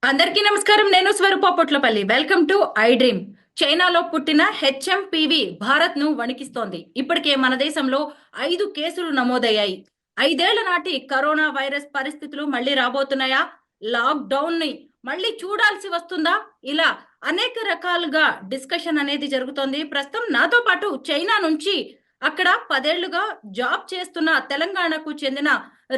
అందరికీ నమస్కారం. నేను Swaroopa Potlapalli. Welcome to I dream. చైనాలో పుట్టిన హెచ్ఎంపివి భారత్ ను వణికిస్తోంది. ఇప్పటికే మన దేశంలో 5 కేసులు నమోదయ్యాయి. 5 ఏళ్ల నాటి కరోనా వైరస్ పరిస్థితులు మళ్ళీ రాబోతున్నాయా? లాక్ డౌన్ ని మళ్ళీ చూడాల్సి వస్తుందా? ఇలా అనేక రకాలుగా డిస్కషన్ అనేది జరుగుతోంది. ప్రస్తుతం నాతో పాటు చైనా నుంచి అక్కడ 10 ఏళ్లుగా జాబ్ చేస్తున్న తెలంగాణకు చెందిన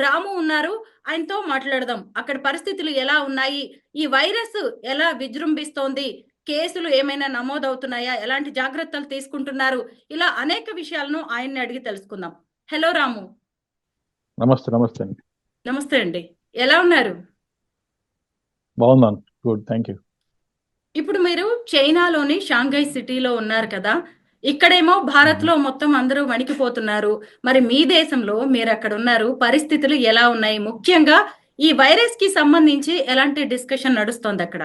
రాము ఉన్నారు. ఆయనతో మాట్లాడదాం. అక్కడ పరిస్థితులు ఎలా ఉన్నాయి? ఈ వైరస్ ఎలా విజృంభిస్తోంది? కేసులు ఏమైనా నమోదవుతున్నాయా? ఎలాంటి జాగ్రత్తలు తీసుకుంటున్నారు? ఇలా అనేక విషయాలను ఆయన్ని అడిగి తెలుసుకుందాం. హలో రాము. నమస్తే నమస్తే అండి. నమస్తే అండి. ఎలా ఉన్నారు? బాగున్నాను. Good, thank you. ఇప్పుడు మీరు చైనాలోని షాంఘై సిటీలో ఉన్నారు కదా! ఇక్కడేమో భారత్‌లో మొత్తం అందరూ వణికిపోతున్నారు. మరి మీ దేశంలో మీరక్కడ ఉన్నారు. పరిస్థితులు ఎలా ఉన్నాయి? ముఖ్యంగా ఈ వైరస్‌కి సంబంధించి ఎలాంటి డిస్కషన్ నడుస్తోందక్కడ?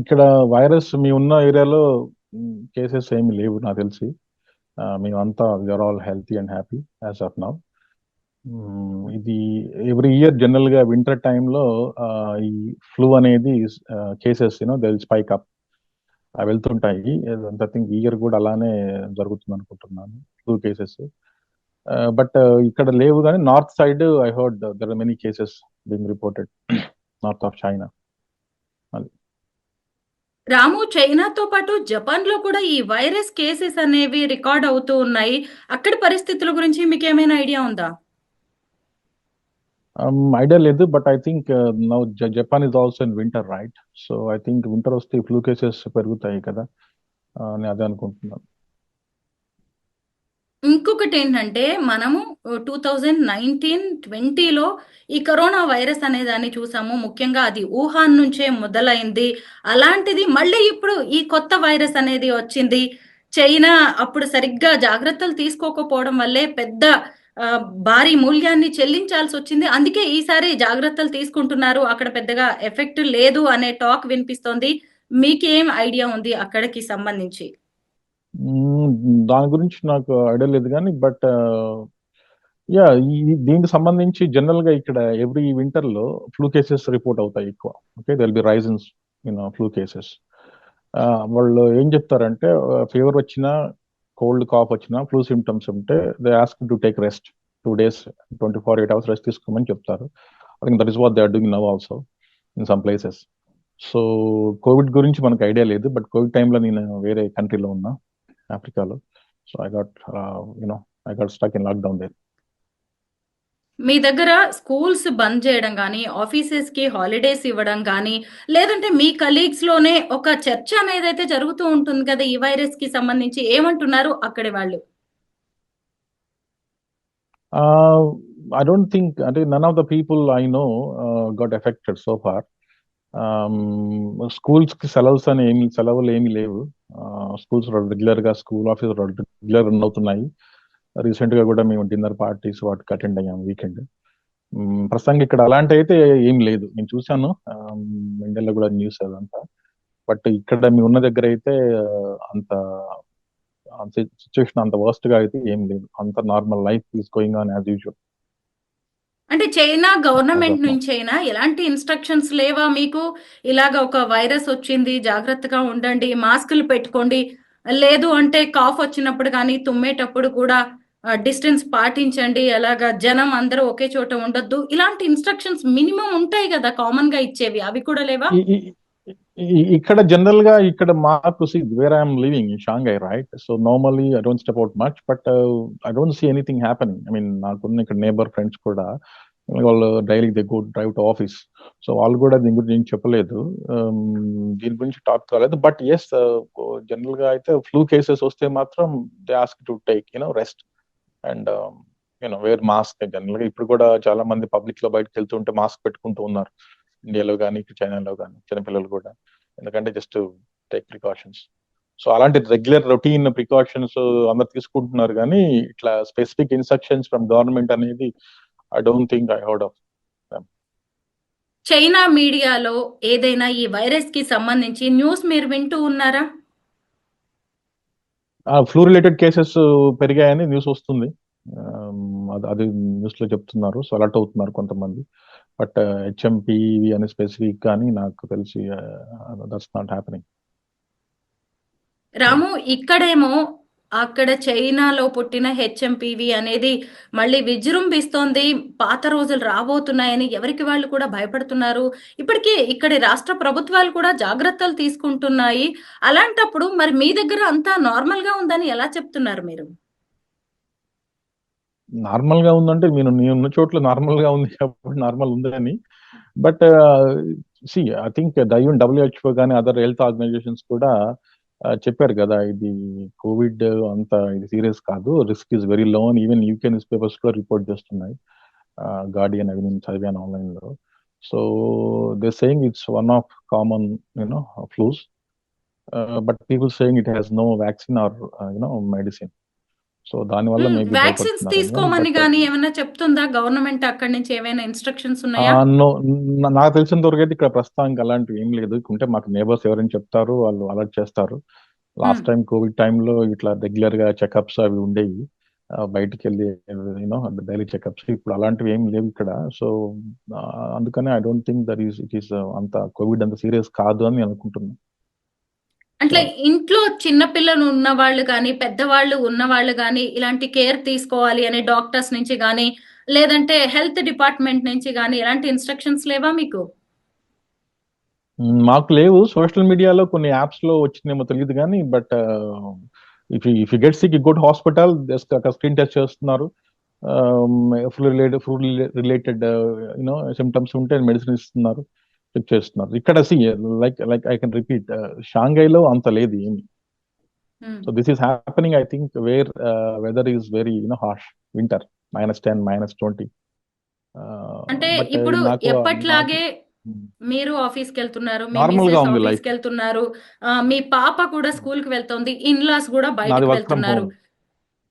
ఇక్కడ వైరస్ మీ ఉన్న ఏరియాలో కేసెస్ ఏమి లేవు నాకు తెలిసి. మేమంతా we are all healthy and happy as of now. ఇది ఎవ్రీ ఇయర్ జనరల్ గా వింటర్ టైంలో ఈ ఫ్లూ అనేది కేసెస్ దే స్పైక్ అప్ వెళ్తుంటాయి. ఐ థింక్ ఈ ఇయర్ కూడా అలానే జరుగుతుంది అనుకుంటున్నాను, ఫ్లూ కేసెస్. బట్ ఇక్కడ లేవు, కానీ north side I heard there are many cases being reported north of China. Ramu, చైనాతో పాటు జపాన్‌లో కూడా ఈ వైరస్ కేసెస్ అనేవి రికార్డ్ అవుతూ ఉన్నాయి. అక్కడి పరిస్థితుల గురించి మీకేమైనా ఐడియా ఉందా? ఐడియా లేదు, but I think now Japan is also in winter, right? So I think winter వస్తే ఫ్లూ కేసెస్ పెరుగుతాయి కదా, నేను అదే అనుకుంటున్నాను. ఇంకొకటేంటంటే మనము 2019, 20లో ఈ కరోనా వైరస్ అనే దాన్ని చూసాము. ముఖ్యంగా అది వుహాన్ నుంచే మొదలైంది. అలాంటిది మళ్ళీ ఇప్పుడు ఈ కొత్త వైరస్ అనేది వచ్చింది. చైనా అప్పుడు సరిగ్గా జాగ్రత్తలు తీసుకోకపోవడం వల్లే పెద్ద భారీ మూల్యాన్ని చెల్లించాల్సొచ్చింది. అందుకే ఈసారి జాగ్రత్తలు తీసుకుంటున్నారు. అక్కడ పెద్దగా ఎఫెక్ట్ లేదు అనే టాక్ వినిపిస్తోంది. మీకేం ఐడియా ఉంది అక్కడికి సంబంధించి? దాని గురించి నాకు ఐడియా లేదు కానీ, బట్ యా, దీనికి సంబంధించి జనరల్ గా ఇక్కడ ఎవ్రీ వింటర్ లో ఫ్లూ కేసెస్ రిపోర్ట్ అవుతాయి ఎక్కువ. Okay, there'll be rise in flu cases. వాళ్ళు ఏం చెప్తారంటే, ఫీవర్ వచ్చినా, కోల్డ్ కాఫ్ వచ్చినా, ఫ్లూ సిమ్టమ్స్ ఉంటే they ask to take rest 2 days, 24, 8 hours rest తీసుకోమని చెప్తారు. I think that is what they are doing now also in some places. So covid గురించి మనకు ఐడియా లేదు, బట్ కోవిడ్ టైంలో నేను వేరే కంట్రీలో ఉన్నా, ఆఫ్రికాలో. So I got stuck in lockdown there. మీ దగ్గర స్కూల్స్ బంద్ చేయడం గానీ, ఆఫీసెస్‌కి హాలిడేస్ ఇవ్వడం గానీ, లేదంటే మీ కలీగ్స్‌లోనే ఒక చర్చ అనేదైతే జరుగుతూ ఉంటుంది కదా! ఈ వైరస్‌కి సంబంధించి ఏమంటున్నారు అక్కడి వాళ్ళు? I don't think, I think none of the people I know got affected so far. Schools కి సెలవులు ఏమి లేవు. స్కూల్స్ రెగ్యులర్ గా, స్కూల్ ఆఫీస్ రెగ్యులర్ రన్ అవుతున్నాయి. రీసెంట్ గా కూడా మేము డిన్నర్ పార్టీస్ వాటికి అటెండ్ అయ్యాము వీకెండ్. ప్రస్తుతానికి ఇక్కడ అలాంటి అయితే ఏం లేదు. నేను చూశాను ఇండియాలో కూడా న్యూస్ అదంతా. బట్ ఇక్కడ మేము ఉన్న దగ్గర అయితే అంత సిచ్యువేషన్ అంత వర్స్ట్ గా అయితే ఏం లేదు. అంత normal life is going on as usual అంటే China as government of now. నుంచైనా ఎలాంటి ఇన్‌స్ట్రక్షన్స్ లేవా మీకు? ఇలాగ ఒక వైరస్ వచ్చింది, జాగ్రత్తగా ఉండండి, మాస్కులు పెట్టుకోండి, లేదు అంటే కాఫ్ వచ్చినప్పుడు గానీ, తుమ్మేటప్పుడు కూడా డిస్టెన్స్ పాటించండి, అలాగా జనం అందరూ ఒకే చోట ఉండొద్దు. ఇలాంటి ఇన్‌స్ట్రక్షన్స్ మినిమమ్ ఉంటాయి గదా! కామన్‌గా ఇచ్చేవి. అవి కూడా లేవా? ఇక్కడ జనరల్ గా ఇక్కడ మాకు where I'm living in Shanghai, right? So normally I don't step out much, but I don't see anything happening. I mean నాకున్న ఇక్కడ నేబర్ ఫ్రెండ్స్ కూడా వాళ్ళు daily they go drive to office. So వాళ్ళు కూడా దీని గురించి ఏం చెప్పలేదు, దీని గురించి టాక్ కాలేదు. బట్ ఎస్, జనరల్ గా అయితే ఫ్లూ కేసెస్ వస్తే మాత్రం they ask to take rest and wear mask. General గా ఇప్పుడు కూడా చాలా మంది పబ్లిక్ లో బయటకు వెళ్తుంటే మాస్క్ పెట్టుకుంటూ ఉన్నారు, ఇండియాలో కానీ చైనాలో కానీ, చిన్నపిల్లలు కూడా. ఎందుకంటే జస్ట్ టేక్ ప్రికాషన్స్. సో అలాంటి రెగ్యులర్ రొటీన్ ప్రికాషన్స్ అందరు తీసుకుంటున్నారు, కానీ ఇట్లా స్పెసిఫిక్ ఇన్స్ట్రక్షన్స్ ఫ్రమ్ గవర్నమెంట్ అనేది I don't think I heard of. China మీడియాలో ఏదైనా ఈ వైరస్ కి సంబంధించి న్యూస్ మీరు వింటూ ఉన్నారా? ఫ్లూ రిలేటెడ్ కేసెస్ పెరిగాయని న్యూస్ వస్తుంది. అది న్యూస్ లో చెప్తున్నారు. సో అలర్ట్ అవుతున్నారు కొంతమంది. బట్ హెచ్ఎంపివి అనే స్పెసిఫిక్ కానీ నాకు తెలిసి దట్స్ నాట్ హ్యాపెనింగ్. రాము, ఇక్కడేమో అక్కడ చైనాలో పుట్టిన హెచ్ఎంపివి అనేది మళ్ళీ విజృంభిస్తోంది. పాత రోజులు రాబోతున్నాయని ఎవరికి వాళ్ళు కూడా భయపడుతున్నారు. ఇప్పటికీ ఇక్కడి రాష్ట్ర ప్రభుత్వాలు కూడా జాగ్రత్తలు తీసుకుంటున్నాయి. అలాంటప్పుడు మరి మీ దగ్గర అంతా నార్మల్ గా ఉందని ఎలా చెప్తున్నారు మీరు? నార్మల్ గా ఉందంటే నీ ఉన్న చోట్ల నార్మల్ గా ఉంది కాబట్టి నార్మల్ ఉందని. But see I think even WHO కానీ అదర్ హెల్త్ ఆర్గనైజేషన్స్ కూడా చెప్పారు కదా, ఇది కోవిడ్ అంత ఇది సీరియస్ కాదు, రిస్క్ ఇస్ వెరీ లో అని ఈవెన్ యూకే న్యూస్ పేపర్స్ కూడా రిపోర్ట్ చేస్తున్నాయి. గార్డియన్ అవి నేను చదివాను ఆన్లైన్ లో. So they saying it's one of common flus, but people saying it has no vaccine or medicine. So దానివల్ల మేబీ వ్యాక్సిన్స్ భయపడుతున్నారు. తీసుకోమని కానీ ఏమైనా చెప్తుందా గవర్నమెంట్? అక్కడి నుంచి ఏమైనా ఇన్స్ట్రక్షన్స్ ఉన్నాయా? నాకు తెలిసినంత వరకు అయితే ఇక్కడ ప్రస్తుతానికి అలాంటివి ఏం లేదు. ఉంటే మాకు నేబర్స్ ఎవరైనా చెప్తారు, వాళ్ళు అలర్ట్ చేస్తారు. లాస్ట్ టైం కోవిడ్ టైంలో ఇట్లా రెగ్యులర్ గా చెకప్స్ అవి ఉండేవి, బయటికి వెళ్ళి డైలీ చెకప్స్. ఇప్పుడు అలాంటివి ఏం లేవు ఇక్కడ. సో అందుకనే I don't think that it is అంత కోవిడ్ అంత సీరియస్ కాదు అని అనుకుంటున్నాను. అంటే ఇంట్లో చిన్న పిల్లలు ఉన్న వాళ్ళు కానీ పెద్దవాళ్ళు ఉన్న వాళ్ళు కానీ ఇలాంటి కేర్ తీసుకోవాలి అని డాక్టర్స్ నుంచి కానీ లేదంటే హెల్త్ డిపార్ట్మెంట్ నుంచి కానీ ఎలాంటి ఇన్స్ట్రక్షన్స్ లేవా మీకు? మాకు లేవు. సోషల్ మీడియాలో కొన్ని యాప్స్ లో వచ్చినేమో తెలియదు కానీ, but if you get sick, go to hospital, screen test చేస్తున్నారు. ఫుడ్ రిలేటెడ్ సిమ్టమ్స్ ఉంటే మెడిసిన్ ఇస్తున్నారు, చెక్ చేస్తున్నారు. ఇక్కడ లైక్ ఐ కెన్ రిపీట్, షాంఘైలో అంత లేదు ఏమి. So this is happening I think where weather is very harsh, winter -10 -20. అంటే ఇప్పుడు ఎప్పట్లాగే మీరు ఆఫీస్కి వెళ్తున్నారు, మీ నార్మల్ గా మిసెస్ ఉంది ఆఫీస్కి లైఫ్. వెళ్తున్నారు, మీ పాప కూడా స్కూల్ కి వెళ్తుంది, ఇన్లాస్ కూడా నాది బయటకు వర్క్ ఫ్రమ్ వెళ్తున్నారు.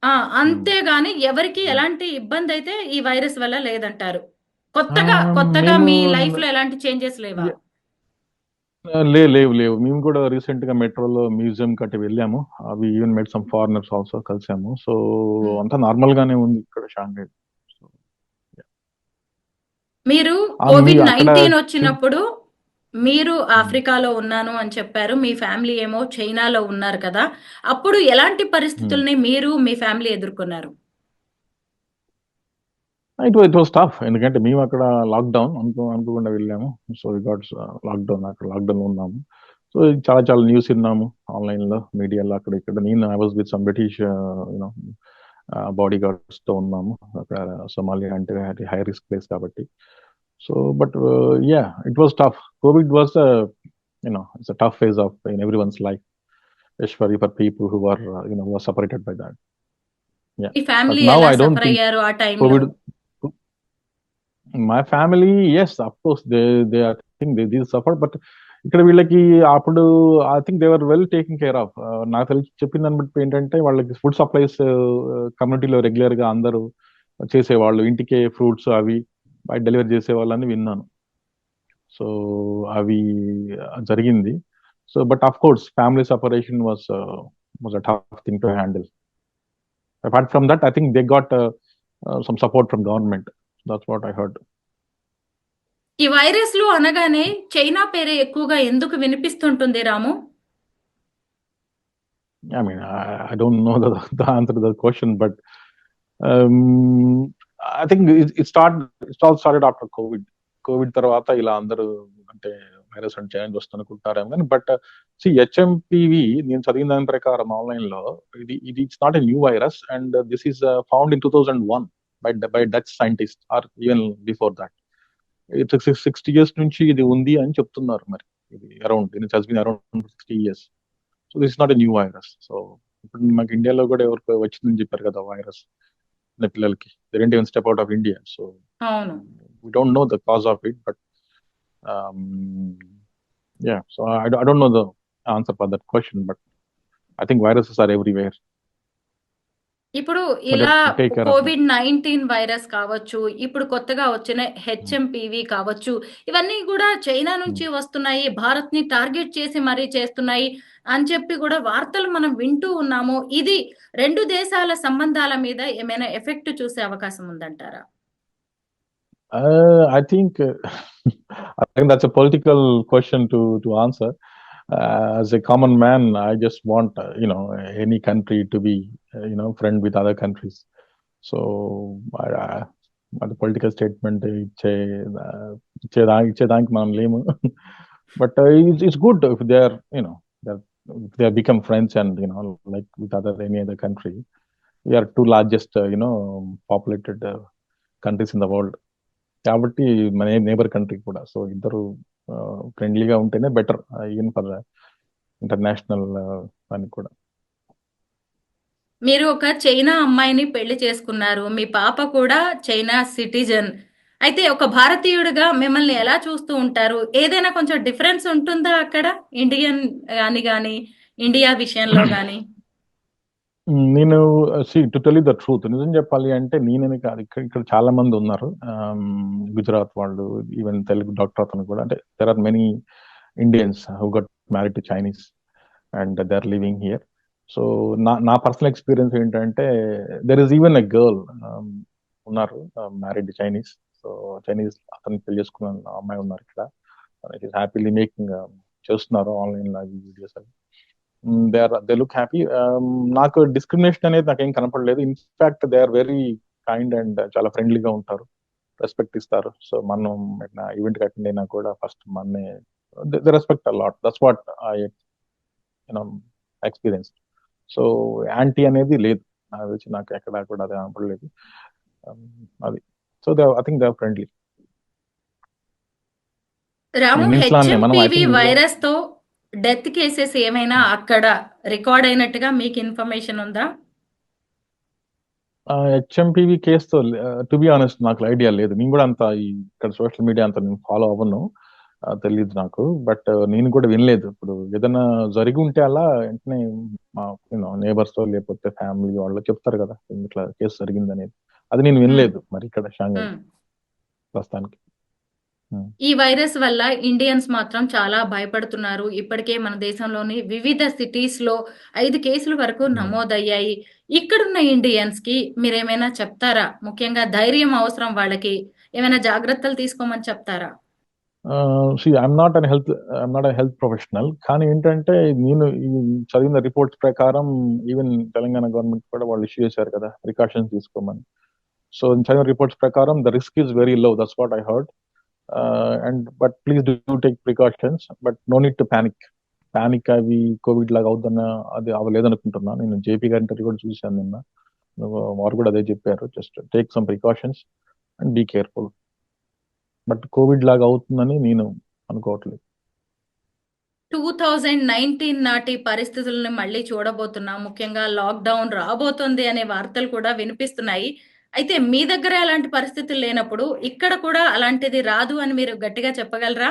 హోమ్. అంతేగాని ఎవరికి ఎలాంటి ఇబ్బంది అయితే ఈ వైరస్ వల్ల లేదంటారు. కొత్తగా మేము మీ లైఫ్ లో ఎలాంటి చేంజెస్ లేవా? లేవు. మేము కూడా రీసెంట్ గా మెట్రోలో మ్యూజియం కట్టి వెళ్ళాము. అవి even made some foreigners also కలిసాము. సో అంతా నార్మల్ గానే ఉంది ఇక్కడ షాంఘై. మీరు అక్కడ కోవిడ్-19 వచ్చినప్పుడు మీరు ఆఫ్రికాలో ఉన్నాను అని చెప్పారు, మీ ఫ్యామిలీ ఏమో చైనాలో ఉన్నారు కదా. అప్పుడు ఎలాంటి పరిస్థితుల్ని మీరు మీ ఫ్యామిలీ ఎదుర్కొన్నారు? ఇట్ వాస్ టఫ్, ఎందుకంటే మేము అక్కడ లాక్డౌన్ అనుకోకుండా వెళ్ళాము. సో వి గాట్ లాక్డౌన్, అక్కడ లాక్డౌన్ ఉన్నాము. సో చాలా న్యూస్ విన్నాము ఆన్లైన్ లో, మీడియాలో, అక్కడ ఇక్కడ. నేను I was with some British body guards తో ఉన్నాము అక్కడ. సోమాలియా అంటే హై రిస్క్ ప్లేస్ కాబట్టి. So but yeah, it was tough. Covid was it's a tough phase in everyone's life, especially for people who are who are separated by that. Yeah, ఈ family but now ఎలా I don't suffer think అయ్యారు ఆ టైంలో? COVID. My family, yes, of course, they I think they did suffer, but ఇక్కడ వీళ్ళకి అప్పుడు I think they were well taking care of. నాకు తెలిసి చెప్పిన దాన్ని బట్టి ఏంటంటే వాళ్ళకి ఫుడ్ సప్లైస్ కమ్యూనిటీలో రెగ్యులర్ గా అందరూ చేసేవాళ్ళు, ఇంటికే ఫ్రూట్స్ అవి బయట డెలివరీ చేసేవాళ్ళని విన్నాను. సో అవి జరిగింది. So but of course family separation was a tough thing to handle. Apart from that, I think they got some support from government. That's what I heard. ఈ వైరస్లు అనగానే చైనా పేరే ఎక్కువగా ఎందుకు వినిపిస్తుంటుంది రాము? I mean, I don't know the answer to the question, but I think it all started after COVID. Covid తర్వాత ఇలా అందరూ అంటే వైరస్ అంటే చేంజ్ వస్తుంది అనుకుంటారేమో కానీ, బట్ హెచ్ఎంపివి నేను చదివిన దాని ప్రకారం ఆన్లైన్ లో, ఇది it's not a new virus, and this is found in 2001 by Dutch scientist, or even before that. It's 60 years నుంచి ఇది ఉంది అని చెప్తున్నారు. మరి ఇది around around 60 years. So this is not a new virus. So ఇప్పుడు మాకు ఇండియాలో కూడా ఎవరికి వచ్చిందని చెప్పారు కదా వైరస్ పిల్లలకి, they didn't even step out of India. So we don't know the cause of it, but yeah, so I don't know the answer for that question, but I think viruses are everywhere. ఇప్పుడు ఇలా COVID-19 virus కావచ్చు, ఇప్పుడు కొత్తగా వచ్చిన HMPV కావచ్చు, ఇవన్నీ కూడా China నుంచి వస్తున్నాయి, భారత్ ని టార్గెట్ చేసి మరీ చేస్తున్నాయి అని చెప్పి కూడా వార్తలు మనం వింటూ ఉన్నాము. ఇది రెండు దేశాల సంబంధాల మీద ఏమైనా ఎఫెక్ట్ చూసే అవకాశం ఉందంటారా? I think I think that's a political question to answer. As a common man, I just want any country to be friend with other countries. So అది పొలిటికల్ స్టేట్మెంట్ ఇచ్చేదానికి మనం లేము. But it's good if they are they are become friends and like with other any other country. We are two largest populated countries in the world. కాబట్టి మన neighbour country కూడా. So ఇద్దరు ఫ్రెండ్లీగా ఉంటేనే బెటర్ ఈవెన్ ఫర్ ఇంటర్నేషనల్ దానికి కూడా. మీరు ఒక చైనా అమ్మాయిని పెళ్లి చేసుకున్నారు. మీ పాప కూడా చైనా సిటిజన్. అయితే ఒక భారతీయుడిగా మిమ్మల్ని ఎలా చూస్తూ ఉంటారు? ఏదైనా కొంచెం డిఫరెన్స్ ఉంటుందా అక్కడ? ఇండియన్ గాని ఇండియా విషయంలో గాని? నేను to tell you the truth, నిజం చెప్పాలి అంటే నేనే కాదు, ఇక్కడ చాలా మంది ఉన్నారు. గుజరాత్ వాళ్ళు, ఈవెన్ తెలుగు డాక్టర్ అతను కూడా. అంటే there are many Indians who got married to Chinese and they are living here. So నా పర్సనల్ ఎక్స్పీరియన్స్ ఏంటంటే there is even a girl ఉన్నారు మ్యారీడ్ చైనీస్. సో చైనీస్ అతను పెళ్లి చేసుకున్న అమ్మాయి ఉన్నారు ఇక్కడ. హ్యాపీలీ మేకింగ్ చేస్తున్నారు ఆన్లైన్ వీడియోస్ అవి. They look happy. నాకు డిస్క్రిమినేషన్ అనేది నాకేం కనపడలేదు. In fact they are very kind and చాలా ఫ్రెండ్లీగా ఉంటారు, రెస్పెక్ట్ ఇస్తారు. సో మనం ఈవెంట్ అటెండ్ అయినా కూడా ఫస్ట్ మననే they respect a lot. That's what I experience. So anti అనేది లేదు నాకు తెలిసి, నాకు ఎక్కడ కూడా అది కనపడలేదు. అది. So I think they are friendly. Ramu, Indians లానే మనం ఐ హెచ్ఎంపివి థింక్ వైరస్ తో డెత్ కేసెస్ ఏమైనా అక్కడ రికార్డ్ అయినట్టుగా మీకు ఇన్ఫర్మేషన్ ఉందా? హెచ్ఎంపివి కేసుతో టు బి ఆనెస్ట్ నాకు ఐడియా లేదు. నేను కూడా అంత ఇక్కడ సోషల్ మీడియా అంత నేను ఫాలో అవ్వను, తెలియదు నాకు. బట్ నేను కూడా వినలేదు. ఇప్పుడు ఏదైనా జరిగి ఉంటే అలా వెంటనే మా నేబర్స్ లేకపోతే ఫ్యామిలీ వాళ్ళు చెప్తారు కదా ఇట్లా కేసు జరిగింది అనేది. అది నేను వినలేదు మరి ఇక్కడ షాంఘై ప్రస్తుతానికి. ఈ వైరస్ వల్ల ఇండియన్స్ మాత్రం చాలా భయపడుతున్నారు. ఇప్పటికే మన దేశంలోని వివిధ సిటీస్ లో 5 కేసుల వరకు నమోదయ్యాయి. ఇక్కడున్న ఇండియన్స్ కి మీరేమైనా చెప్తారా? ముఖ్యంగా ధైర్యం అవసరం వాళ్ళకి. ఏమైనా జాగ్రత్తలు తీసుకోమని చెప్తారా? I'm not health professional. కానీ ఏంటంటే నేను చదివిన రిపోర్ట్స్ ప్రకారం ఈవెన్ తెలంగాణ గవర్నమెంట్ కూడా వాళ్ళు ఇష్యూ చేశారు కదా ప్రికాషన్స్ తీసుకోమని. సో చదివిన రిపోర్ట్స్ ప్రకారం the risk is very low. That's what I heard. But please do take precautions, but no need to panic అవి కోవిడ్ లాగా అవుద్దన్న అది అవ్వలేదనుకుంటున్నా. నేను జేపీ గారి ఇంటర్వ్యూ కూడా చూశాను నిన్న, వారు కూడా అదే చెప్పారు. Just take some precautions and be careful. But covid లాగా అవుతుందని నేను అనుకోవట్లేదు. 2019 నాటి పరిస్థితులను మళ్ళీ చూడబోతున్నాం. ముఖ్యంగా లాక్డౌన్ రాబోతుంది అనే వార్తలు కూడా వినిపిస్తున్నాయి. అయితే మీ దగ్గర అలాంటి పరిస్థితులు లేనప్పుడు ఇక్కడ కూడా అలాంటిది రాదు అని మీరు గట్టిగా చెప్పగలరా?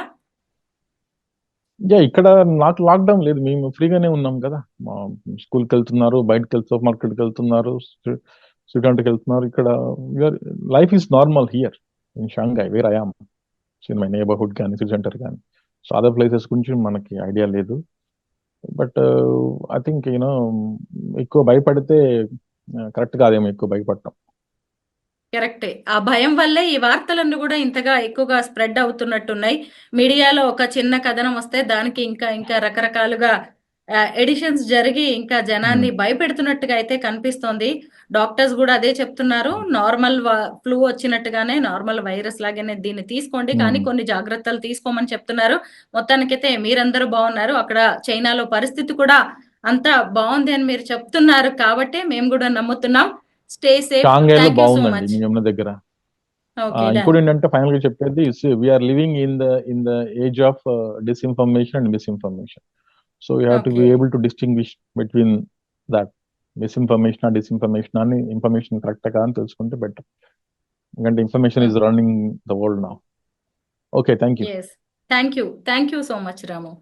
ఇక్కడ నాకు లాక్డౌన్ లేదు, మేము ఫ్రీగానే ఉన్నాం కదా. స్కూల్కి వెళ్తున్నారు, బయటకు వెళ్తున్నారు, సూపర్ మార్కెట్కి వెళ్తున్నారు, స్టూడెంట్కి వెళ్తున్నారు. ఇక్కడ life is normal here in Shanghai where I am, in my neighbourhood కానీ సిటీ సెంటర్ కానీ. సో అదర్ ప్లేసెస్ గురించి మనకి ఐడియా లేదు. బట్ ఐ థింక్ ఎక్కువ భయపడితే కరెక్ట్ కాదేమో ఎక్కువ భయపడటం. కరెక్టే. ఆ భయం వల్లే ఈ వార్తలన్నీ కూడా ఇంతగా ఎక్కువగా స్ప్రెడ్ అవుతున్నట్టున్నాయి. మీడియాలో ఒక చిన్న కథనం వస్తే దానికి ఇంకా రకరకాలుగా ఎడిషన్స్ జరిగి ఇంకా జనాన్ని భయపెడుతున్నట్టుగా అయితే కనిపిస్తోంది. డాక్టర్స్ కూడా అదే చెప్తున్నారు. నార్మల్ ఫ్లూ వచ్చినట్టుగానే, నార్మల్ వైరస్ లాగానే దీన్ని తీసుకోండి, కానీ కొన్ని జాగ్రత్తలు తీసుకోమని చెప్తున్నారు. మొత్తానికైతే మీరందరూ బాగున్నారు. అక్కడ చైనాలో పరిస్థితి కూడా అంతా బాగుంది అని మీరు చెప్తున్నారు కాబట్టి మేము కూడా నమ్ముతున్నాం. Stay safe. షాంఘైలో థ్యాంక్ యూ సో బాగుందండి మచ్. మీ ఉన్న దగ్గర. ఓకే, ఇంకోటి ఏంటంటే ఫైనల్ గా చెప్పేది, we are living in the age of disinformation and misinformation. So you have to be okay. Able to distinguish between that misinformation disinformation అని, ఇన్ఫర్మేషన్ కరెక్ట్ గా అని తెలుసుకుంటే బెటర్. ఎందుకంటే information is running the world now. Okay, thank you. Yes. Thank you. Thank you so much, Ramu.